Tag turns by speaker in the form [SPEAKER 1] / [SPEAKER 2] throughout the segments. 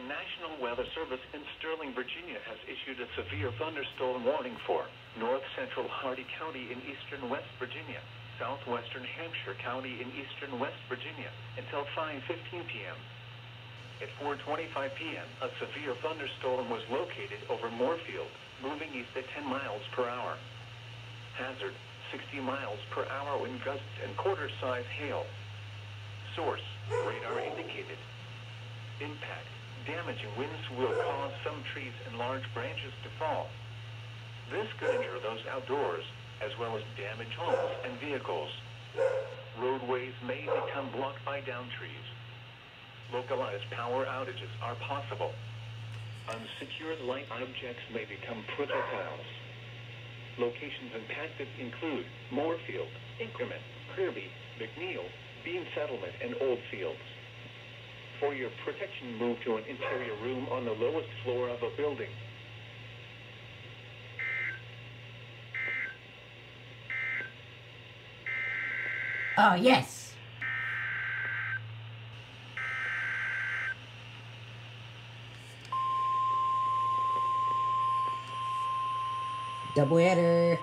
[SPEAKER 1] National Weather Service in Sterling, Virginia has issued a severe thunderstorm warning for north central Hardee County in eastern West Virginia, southwestern Hampshire County in eastern West Virginia until 5:15 p.m. At 4:25 p.m., a severe thunderstorm was located over Moorfield, moving east at 10 miles per hour. Hazard, 60 miles per hour wind gusts and quarter-size hail. Source, radar indicated. Impact, damaging winds will cause some trees and large branches to fall. This could injure those outdoors, as well as damage homes and vehicles. Roadways may become blocked by downed trees. Localized power outages are possible. Unsecured light objects may become projectiles. Locations impacted include Moorfield, Increment, Kirby, McNeil, Bean Settlement, and Oldfields. For your protection, move to an interior room on the lowest floor of a building.
[SPEAKER 2] Oh, yes. Double header.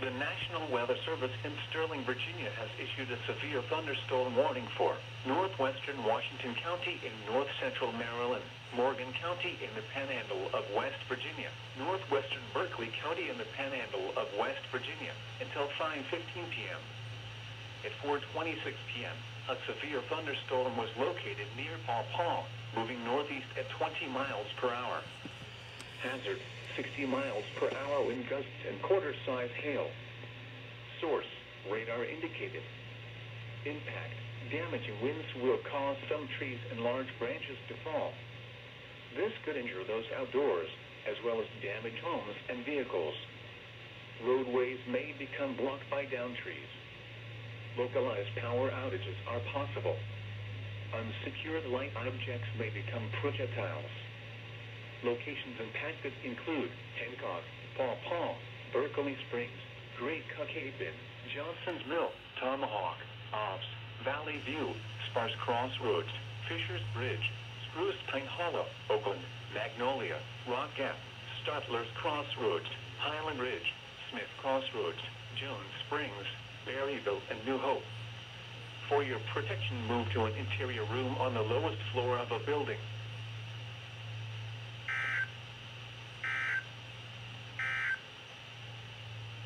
[SPEAKER 1] The National Weather Service in Sterling, Virginia has issued a severe thunderstorm warning for northwestern Washington County in north-central Maryland, Morgan County in the Panhandle of West Virginia, northwestern Berkeley County in the Panhandle of West Virginia until 5:15 p.m. At 4:26 p.m., a severe thunderstorm was located near Paw Paw, moving northeast at 20 miles per hour. Hazard, 60 miles per hour wind gusts and quarter-size hail. Source, radar indicated. Impact, damaging winds will cause some trees and large branches to fall. This could injure those outdoors, as well as damage homes and vehicles. Roadways may become blocked by downed trees. Localized power outages are possible. Unsecured light objects may become projectiles. Locations impacted include Hancock, Paw Paw, Berkeley Springs, Great Caucasian, Johnson's Mill, Tomahawk, Ops, Valley View, Sparse Crossroads, Fisher's Bridge, Spruce Pine Hollow, Oakland, Magnolia, Rock Gap, Stutler's Crossroads, Highland Ridge, Smith Crossroads, Jones Springs, Berryville, and New Hope. For your protection, move to an interior room on the lowest floor of a building.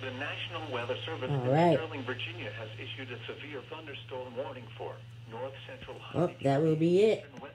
[SPEAKER 1] The National Weather Service in Sterling, Virginia has issued a severe thunderstorm warning for north central Hardee
[SPEAKER 2] that will be it.
[SPEAKER 1] and West